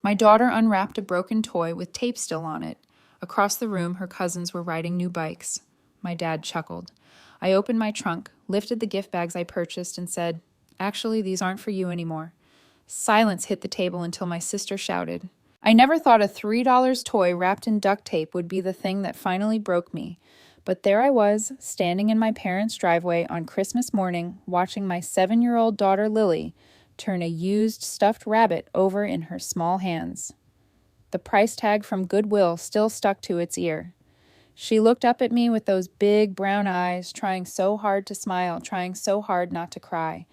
My daughter unwrapped a broken toy with tape still on it. Across the room, her cousins were riding new bikes. My dad chuckled. I opened my trunk, lifted the gift bags I purchased, and said, "Actually, these aren't for you anymore." Silence hit the table until my sister shouted. I never thought a $3 toy wrapped in duct tape would be the thing that finally broke me. But there I was, standing in my parents' driveway on Christmas morning, watching my 7-year-old daughter Lily turn a used stuffed rabbit over in her small hands. The price tag from Goodwill still stuck to its ear. She looked up at me with those big brown eyes, trying so hard to smile, trying so hard not to cry.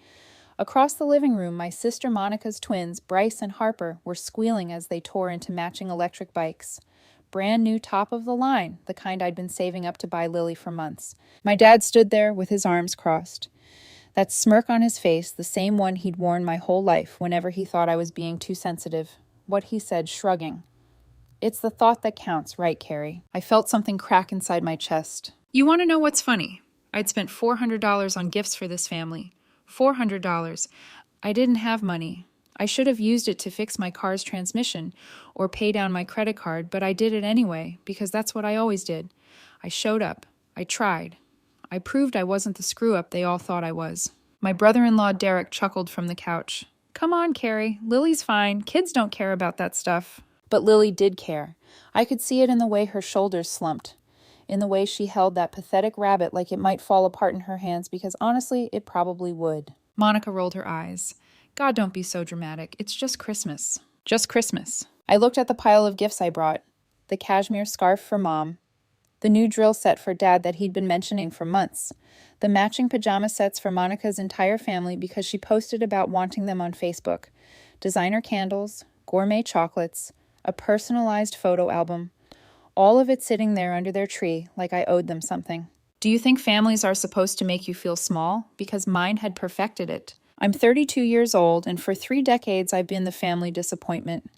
Across the living room, my sister Monica's twins, Bryce and Harper, were squealing as they tore into matching electric bikes. Brand new top of the line, the kind I'd been saving up to buy Lily for months. My dad stood there with his arms crossed. That smirk on his face, the same one he'd worn my whole life whenever he thought I was being too sensitive. What he said, shrugging. "It's the thought that counts, right, Carrie?" I felt something crack inside my chest. You want to know what's funny? I'd spent $400 on gifts for this family. $400. I didn't have money. I should have used it to fix my car's transmission or pay down my credit card, but I did it anyway because that's what I always did. I showed up. I tried. I proved I wasn't the screw-up they all thought I was. My brother-in-law Derek chuckled from the couch. "Come on, Carrie. Lily's fine. Kids don't care about that stuff." But Lily did care. I could see it in the way her shoulders slumped, in the way she held that pathetic rabbit like it might fall apart in her hands, because honestly, it probably would. Monica rolled her eyes. "God, don't be so dramatic. It's just Christmas." Just Christmas. I looked at the pile of gifts I brought. The cashmere scarf for Mom. The new drill set for Dad that he'd been mentioning for months. The matching pajama sets for Monica's entire family because she posted about wanting them on Facebook. Designer candles, gourmet chocolates, a personalized photo album. All of it sitting there under their tree like I owed them something. Do you think families are supposed to make you feel small? Because mine had perfected it. I'm 32 years old, and for 3 decades I've been the family disappointment.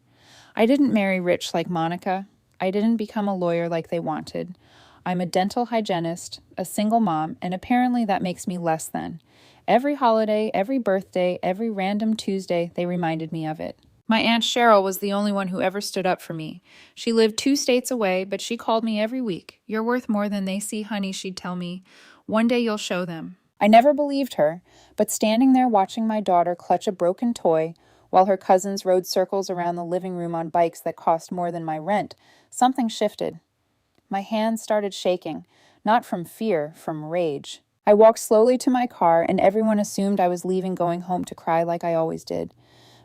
I didn't marry rich like Monica. I didn't become a lawyer like they wanted. I'm a dental hygienist, a single mom, and apparently that makes me less than. Every holiday, every birthday, every random Tuesday, they reminded me of it. My Aunt Cheryl was the only one who ever stood up for me. She lived 2 states away, but she called me every week. "You're worth more than they see, honey," she'd tell me. "One day you'll show them." I never believed her, but standing there watching my daughter clutch a broken toy while her cousins rode circles around the living room on bikes that cost more than my rent, something shifted. My hands started shaking, not from fear, from rage. I walked slowly to my car, and everyone assumed I was leaving, going home to cry like I always did.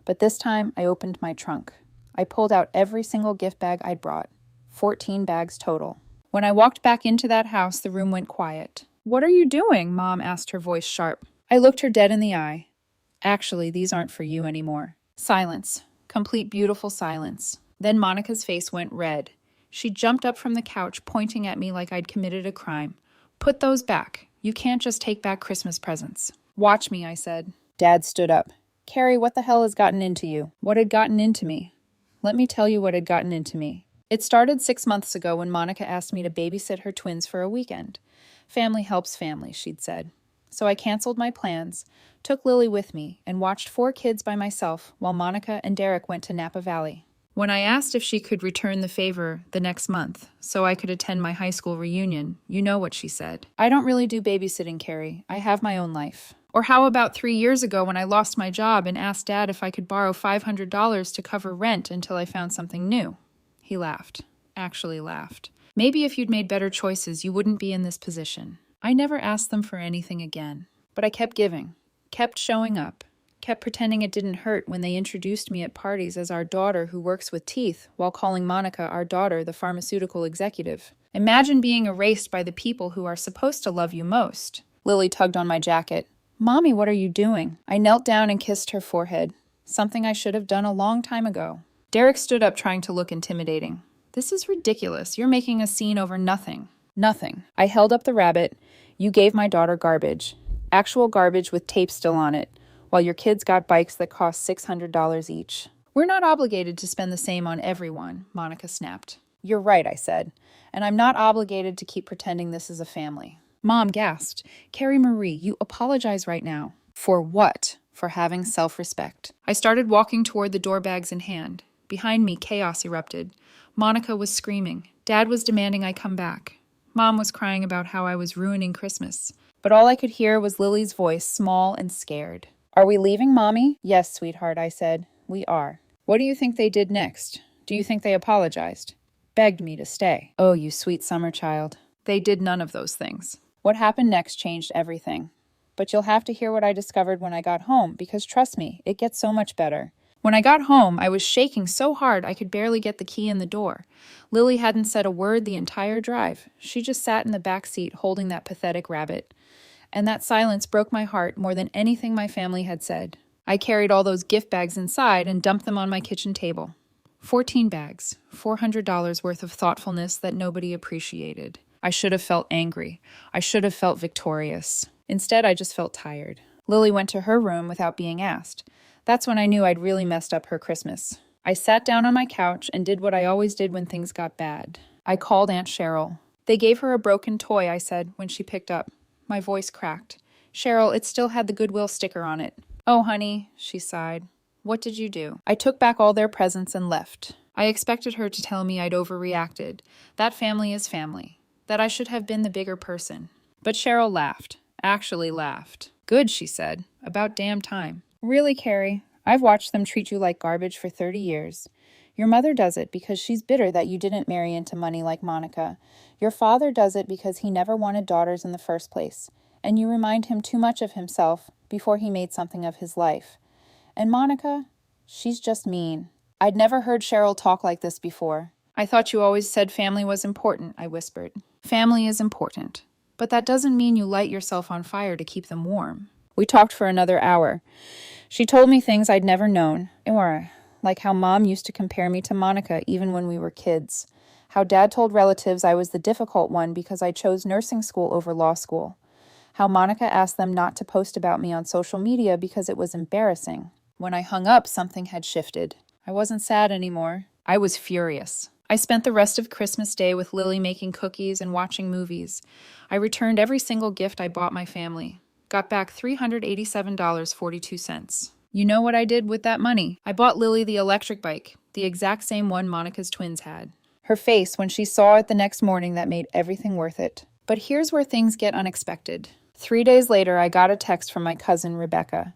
But this time, I opened my trunk. I pulled out every single gift bag I'd brought. 14 bags total. When I walked back into that house, the room went quiet. "What are you doing?" Mom asked, her voice sharp. I looked her dead in the eye. "Actually, these aren't for you anymore." Silence. Complete beautiful silence. Then Monica's face went red. She jumped up from the couch, pointing at me like I'd committed a crime. "Put those back. You can't just take back Christmas presents." "Watch me," I said. Dad stood up. "Carrie, what the hell has gotten into you?" What had gotten into me? Let me tell you what had gotten into me. It started 6 months ago when Monica asked me to babysit her twins for a weekend. Family helps family, she'd said. So I canceled my plans, took Lily with me, and watched 4 kids by myself while Monica and Derek went to Napa Valley. When I asked if she could return the favor the next month so I could attend my high school reunion, you know what she said. "I don't really do babysitting, Carrie. I have my own life." Or how about 3 years ago when I lost my job and asked Dad if I could borrow $500 to cover rent until I found something new? He laughed. Actually laughed. "Maybe if you'd made better choices, you wouldn't be in this position." I never asked them for anything again. But I kept giving, kept showing up, kept pretending it didn't hurt when they introduced me at parties as our daughter who works with teeth while calling Monica, our daughter, the pharmaceutical executive. Imagine being erased by the people who are supposed to love you most. Lily tugged on my jacket. "Mommy, what are you doing?" I knelt down and kissed her forehead, something I should have done a long time ago. Derek stood up, trying to look intimidating. "This is ridiculous. You're making a scene over nothing." "Nothing." I held up the rabbit. "You gave my daughter garbage. Actual garbage with tape still on it, while your kids got bikes that cost $600 each." "We're not obligated to spend the same on everyone," Monica snapped. "You're right," I said. "And I'm not obligated to keep pretending this is a family." Mom gasped. "Carrie Marie, you apologize right now." For what? For having self-respect. I started walking toward the door, bags in hand. Behind me, chaos erupted. Monica was screaming. Dad was demanding I come back. Mom was crying about how I was ruining Christmas. But all I could hear was Lily's voice, small and scared. "Are we leaving, Mommy?" "Yes, sweetheart," I said. "We are." "What do you think they did next? Do you think they apologized?" "Begged me to stay." "Oh, you sweet summer child." "They did none of those things." What happened next changed everything. But you'll have to hear what I discovered when I got home, because trust me, it gets so much better. When I got home, I was shaking so hard I could barely get the key in the door. Lily hadn't said a word the entire drive. She just sat in the back seat holding that pathetic rabbit. And that silence broke my heart more than anything my family had said. I carried all those gift bags inside and dumped them on my kitchen table. 14 bags, $400 worth of thoughtfulness that nobody appreciated. I should have felt angry. I should have felt victorious. Instead, I just felt tired. Lily went to her room without being asked. That's when I knew I'd really messed up her Christmas. I sat down on my couch and did what I always did when things got bad. I called Aunt Cheryl. "They gave her a broken toy," I said when she picked up. My voice cracked. "Cheryl, it still had the Goodwill sticker on it." "Oh, honey," she sighed. "What did you do?" I took back all their presents and left. I expected her to tell me I'd overreacted. That family is family. That I should have been the bigger person. But Cheryl laughed. Actually laughed. "Good," she said. "About damn time." "Really, Carrie? I've watched them treat you like garbage for 30 years. Your mother does it because she's bitter that you didn't marry into money like Monica. Your father does it because he never wanted daughters in the first place, and you remind him too much of himself before he made something of his life. And Monica, she's just mean." I'd never heard Cheryl talk like this before. "I thought you always said family was important," I whispered. "Family is important. But that doesn't mean you light yourself on fire to keep them warm." We talked for another hour. She told me things I'd never known, or like how Mom used to compare me to Monica even when we were kids. How Dad told relatives I was the difficult one because I chose nursing school over law school. How Monica asked them not to post about me on social media because it was embarrassing. When I hung up, something had shifted. I wasn't sad anymore. I was furious. I spent the rest of Christmas Day with Lily making cookies and watching movies. I returned every single gift I bought my family. Got back $387.42. You know what I did with that money? I bought Lily the electric bike, the exact same one Monica's twins had. Her face when she saw it the next morning, that made everything worth it. But here's where things get unexpected. 3 days later, I got a text from my cousin, Rebecca.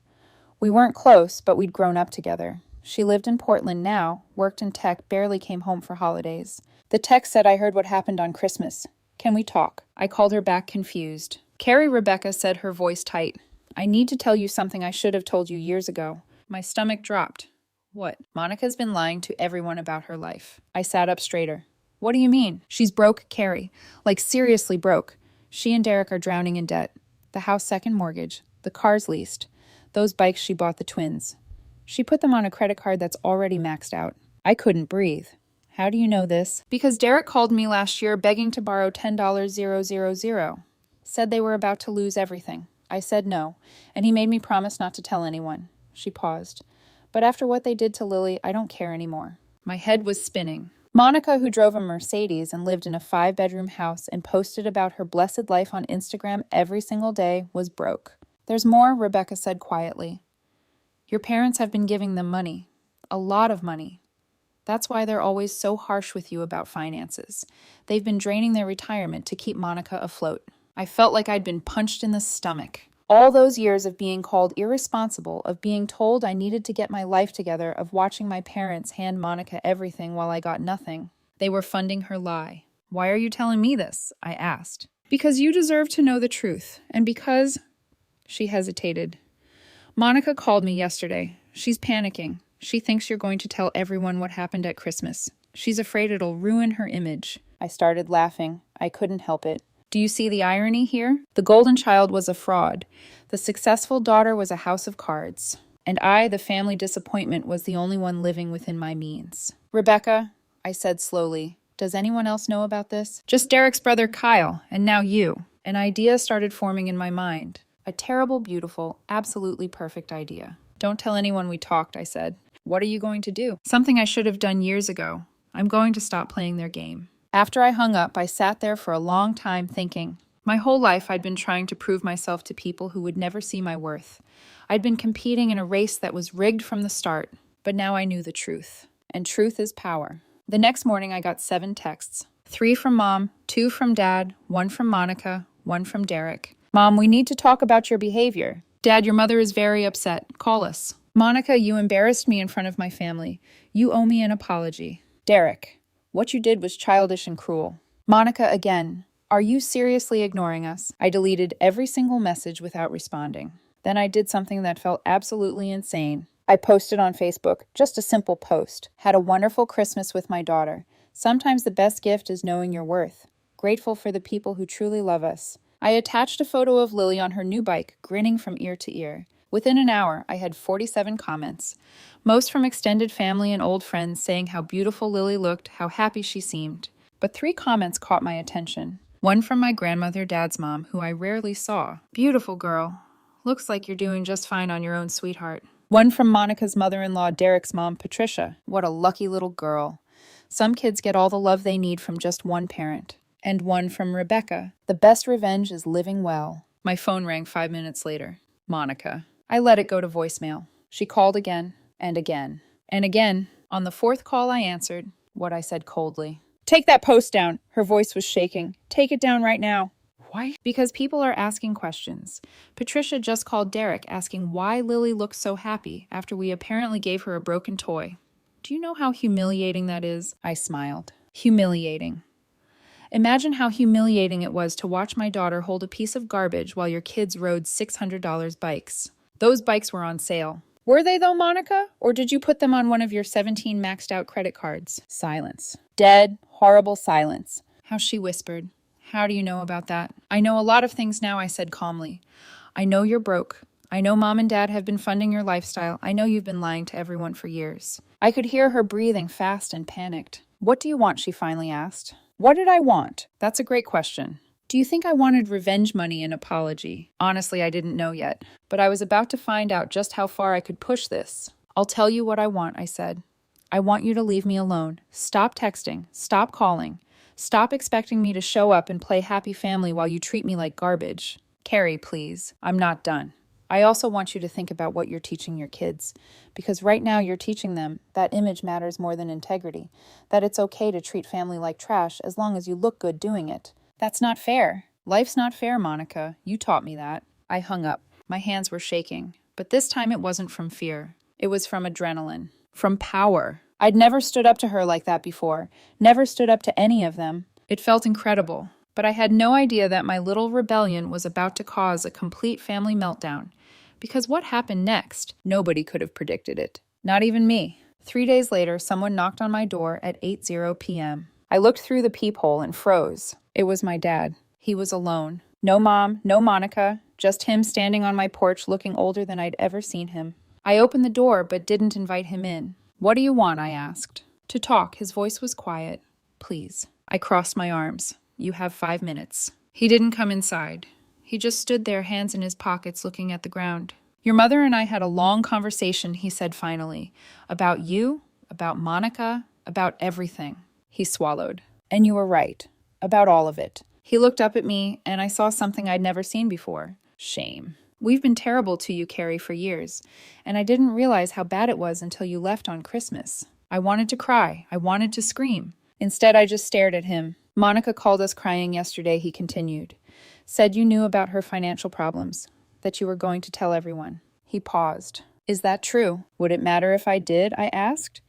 We weren't close, but we'd grown up together. She lived in Portland now, worked in tech, barely came home for holidays. The text said, "I heard what happened on Christmas. Can we talk?" I called her back confused. "Carrie," Rebecca said, her voice tight. "I need to tell you something I should have told you years ago." My stomach dropped. "What?" "Monica's been lying to everyone about her life." I sat up straighter. "What do you mean?" "She's broke, Carrie. Like seriously broke. She and Derek are drowning in debt. The house second mortgage. The cars leased. Those bikes she bought the twins. She put them on a credit card that's already maxed out." I couldn't breathe. "How do you know this?" "Because Derek called me last year begging to borrow $10,000. Said they were about to lose everything. I said no, and he made me promise not to tell anyone." She paused. "But after what they did to Lily, I don't care anymore." My head was spinning. Monica, who drove a Mercedes and lived in a 5-bedroom house and posted about her blessed life on Instagram every single day, was broke. "There's more," Rebecca said quietly. "Your parents have been giving them money. A lot of money. That's why they're always so harsh with you about finances. They've been draining their retirement to keep Monica afloat." I felt like I'd been punched in the stomach. All those years of being called irresponsible, of being told I needed to get my life together, of watching my parents hand Monica everything while I got nothing. They were funding her lie. "Why are you telling me this?" I asked. "Because you deserve to know the truth, and because—" She hesitated. "Monica called me yesterday. She's panicking. She thinks you're going to tell everyone what happened at Christmas. She's afraid it'll ruin her image." I started laughing. I couldn't help it. Do you see the irony here? The golden child was a fraud. The successful daughter was a house of cards. And I, the family disappointment, was the only one living within my means. "Rebecca," I said slowly, "does anyone else know about this?" "Just Derek's brother Kyle, and now you." An idea started forming in my mind. A terrible, beautiful, absolutely perfect idea. "Don't tell anyone we talked," I said. "What are you going to do?" "Something I should have done years ago. I'm going to stop playing their game." After I hung up, I sat there for a long time thinking. My whole life I'd been trying to prove myself to people who would never see my worth. I'd been competing in a race that was rigged from the start, but now I knew the truth. and truth is power. The next morning, I got 7 texts. 3 from Mom, 2 from Dad, 1 from Monica, 1 from Derek. Mom, we need to talk about your behavior. Dad, your mother is very upset. Call us. Monica, you embarrassed me in front of my family. You owe me an apology. Derek, what you did was childish and cruel. Monica, again, are you seriously ignoring us? I deleted every single message without responding. Then I did something that felt absolutely insane. I posted on Facebook, just a simple post. Had a wonderful Christmas with my daughter. Sometimes the best gift is knowing your worth. Grateful for the people who truly love us. I attached a photo of Lily on her new bike, grinning from ear to ear. Within an hour, I had 47 comments, most from extended family and old friends saying how beautiful Lily looked, how happy she seemed. But 3 comments caught my attention. One from my grandmother, Dad's mom, who I rarely saw. Beautiful girl. Looks like you're doing just fine on your own, sweetheart. One from Monica's mother-in-law, Derek's mom, Patricia. What a lucky little girl. Some kids get all the love they need from just one parent. And one from Rebecca. The best revenge is living well. My phone rang 5 minutes later. Monica. I let it go to voicemail. She called again, and again, and again. On the 4th call, I answered what I said coldly. Take that post down. Her voice was shaking. Take it down right now. Why? Because people are asking questions. Patricia just called Derek asking why Lily looked so happy after we apparently gave her a broken toy. Do you know how humiliating that is? I smiled. Humiliating. Imagine how humiliating it was to watch my daughter hold a piece of garbage while your kids rode $600 bikes. Those bikes were on sale. Were they though, Monica? Or did you put them on one of your 17 maxed out credit cards? Silence. Dead, horrible silence. How she whispered. How do you know about that? I know a lot of things now, I said calmly. I know you're broke. I know Mom and Dad have been funding your lifestyle. I know you've been lying to everyone for years. I could hear her breathing fast and panicked. What do you want? She finally asked. What did I want? That's a great question. Do you think I wanted revenge money and apology? Honestly, I didn't know yet, but I was about to find out just how far I could push this. I'll tell you what I want, I said. I want you to leave me alone. Stop texting. Stop calling. Stop expecting me to show up and play happy family while you treat me like garbage. Carrie, please. I'm not done. I also want you to think about what you're teaching your kids, because right now you're teaching them that image matters more than integrity, that it's okay to treat family like trash as long as you look good doing it. That's not fair. Life's not fair, Monica. You taught me that. I hung up. My hands were shaking, but this time it wasn't from fear. It was from adrenaline, from power. I'd never stood up to her like that before, never stood up to any of them. It felt incredible, but I had no idea that my little rebellion was about to cause a complete family meltdown. Because what happened next? Nobody could have predicted it. Not even me. 3 days later, someone knocked on my door at 8:00 p.m. I looked through the peephole and froze. It was my dad. He was alone. No Mom, no Monica, just him standing on my porch looking older than I'd ever seen him. I opened the door but didn't invite him in. What do you want? I asked. To talk. His voice was quiet. Please. I crossed my arms. You have 5 minutes. He didn't come inside. He just stood there, hands in his pockets, looking at the ground. Your mother and I had a long conversation, he said finally. About you, about Monica, about everything. He swallowed. And you were right. About all of it. He looked up at me, and I saw something I'd never seen before. Shame. We've been terrible to you, Carrie, for years, and I didn't realize how bad it was until you left on Christmas. I wanted to cry. I wanted to scream. Instead, I just stared at him. Monica called us crying yesterday, he continued. Said you knew about her financial problems, that you were going to tell everyone. He paused. Is that true? Would it matter if I did? I asked.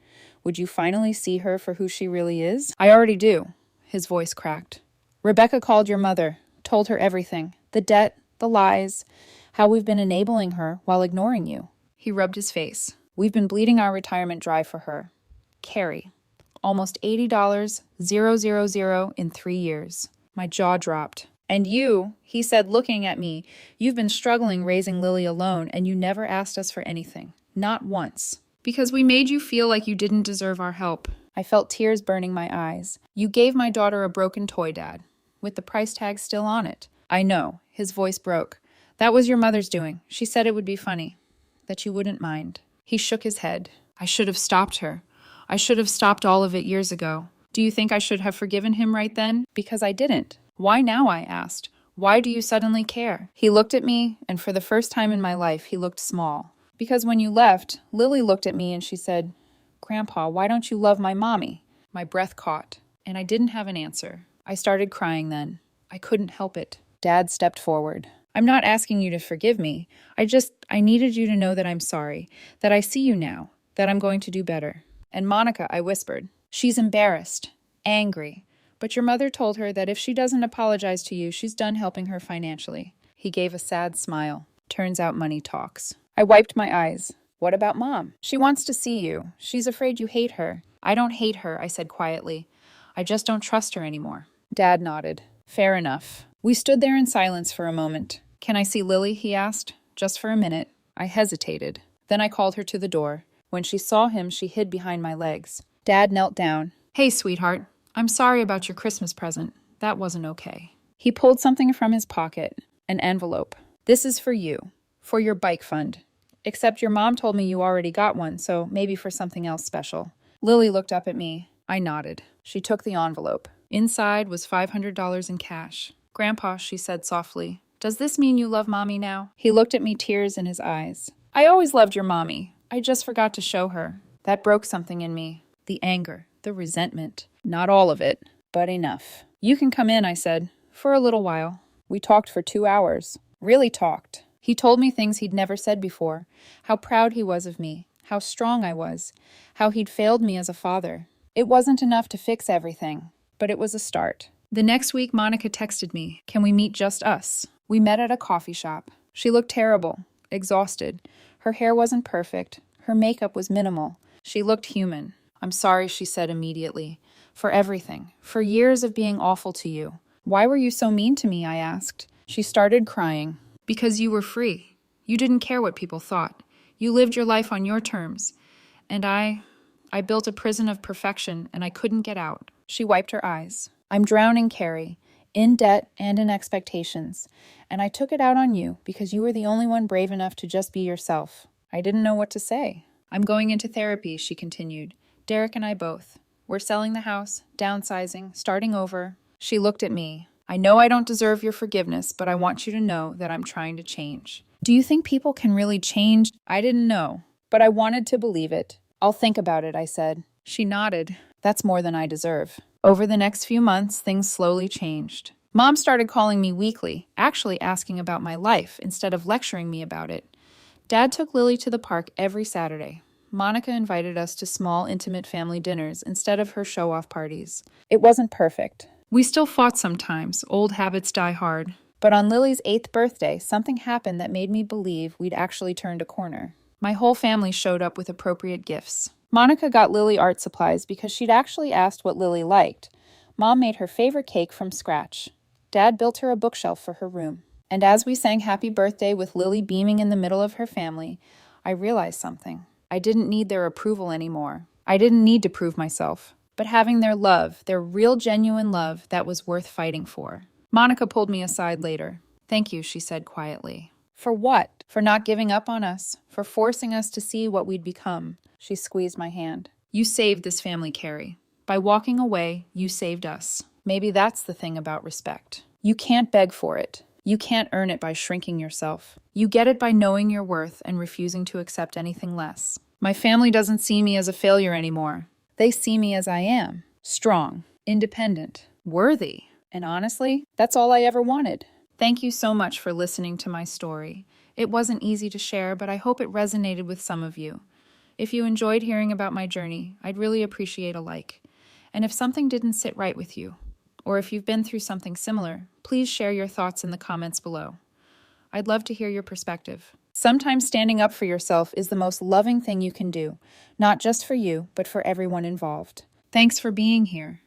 Would you finally see her for who she really is? I already do. His voice cracked. Rebecca called your mother, told her everything. The debt, the lies, how we've been enabling her while ignoring you. He rubbed his face. We've been bleeding our retirement dry for her. Carrie. Almost $80, 000 in 3 years. My jaw dropped. And you, he said, looking at me, you've been struggling raising Lily alone, and you never asked us for anything. Not once. Because we made you feel like you didn't deserve our help. I felt tears burning my eyes. You gave my daughter a broken toy, Dad, with the price tag still on it. I know. His voice broke. That was your mother's doing. She said it would be funny. That you wouldn't mind. He shook his head. I should have stopped her. I should have stopped all of it years ago. Do you think I should have forgiven him right then? Because I didn't. Why now? I asked. Why do you suddenly care? He looked at me, and for the first time in my life, he looked small. Because when you left, Lily looked at me and she said, Grandpa, why don't you love my mommy? My breath caught, and I didn't have an answer. I started crying then. I couldn't help it. Dad stepped forward. I'm not asking you to forgive me. I needed you to know that I'm sorry, that I see you now, that I'm going to do better. And Monica, I whispered, she's embarrassed, angry. But your mother told her that if she doesn't apologize to you, she's done helping her financially. He gave a sad smile. Turns out money talks. I wiped my eyes. What about Mom? She wants to see you. She's afraid you hate her. I don't hate her, I said quietly. I just don't trust her anymore. Dad nodded. Fair enough. We stood there in silence for a moment. Can I see Lily? He asked. Just for a minute. I hesitated. Then I called her to the door. When she saw him, she hid behind my legs. Dad knelt down. Hey, sweetheart. I'm sorry about your Christmas present. That wasn't okay. He pulled something from his pocket. An envelope. This is for you. For your bike fund. Except your mom told me you already got one, so maybe for something else special. Lily looked up at me. I nodded. She took the envelope. Inside was $500 in cash. Grandpa, she said softly, does this mean you love Mommy now? He looked at me, tears in his eyes. I always loved your Mommy. I just forgot to show her. That broke something in me. The anger, the resentment. Not all of it, but enough. You can come in, I said, for a little while. We talked for 2 hours. Really talked. He told me things he'd never said before. How proud he was of me. How strong I was. How he'd failed me as a father. It wasn't enough to fix everything, but it was a start. The next week, Monica texted me, can we meet just us? We met at a coffee shop. She looked terrible, exhausted. Her hair wasn't perfect. Her makeup was minimal. She looked human. I'm sorry, she said immediately. For everything. For years of being awful to you. Why were you so mean to me? I asked. She started crying. Because you were free. You didn't care what people thought. You lived your life on your terms. And I built a prison of perfection, and I couldn't get out. She wiped her eyes. I'm drowning, Carrie. In debt and in expectations. And I took it out on you because you were the only one brave enough to just be yourself. I didn't know what to say. I'm going into therapy, she continued. Derek and I both. We're selling the house, downsizing, starting over. She looked at me. I know I don't deserve your forgiveness, but I want you to know that I'm trying to change. Do you think people can really change? I didn't know, but I wanted to believe it. I'll think about it, I said. She nodded. That's more than I deserve. Over the next few months, things slowly changed. Mom started calling me weekly, actually asking about my life instead of lecturing me about it. Dad took Lily to the park every Saturday. Monica invited us to small, intimate family dinners instead of her show-off parties. It wasn't perfect. We still fought sometimes. Old habits die hard. But on Lily's 8th birthday, something happened that made me believe we'd actually turned a corner. My whole family showed up with appropriate gifts. Monica got Lily art supplies because she'd actually asked what Lily liked. Mom made her favorite cake from scratch. Dad built her a bookshelf for her room. And as we sang Happy Birthday with Lily beaming in the middle of her family, I realized something. I didn't need their approval anymore. I didn't need to prove myself. But having their love, their real genuine love, that was worth fighting for. Monica pulled me aside later. Thank you, she said quietly. For what? For not giving up on us. For forcing us to see what we'd become. She squeezed my hand. You saved this family, Carrie. By walking away, you saved us. Maybe that's the thing about respect. You can't beg for it. You can't earn it by shrinking yourself. You get it by knowing your worth and refusing to accept anything less. My family doesn't see me as a failure anymore. They see me as I am. Strong, independent, worthy. And honestly, that's all I ever wanted. Thank you so much for listening to my story. It wasn't easy to share, but I hope it resonated with some of you. If you enjoyed hearing about my journey, I'd really appreciate a like. And if something didn't sit right with you, or if you've been through something similar, please share your thoughts in the comments below. I'd love to hear your perspective. Sometimes standing up for yourself is the most loving thing you can do, not just for you, but for everyone involved. Thanks for being here.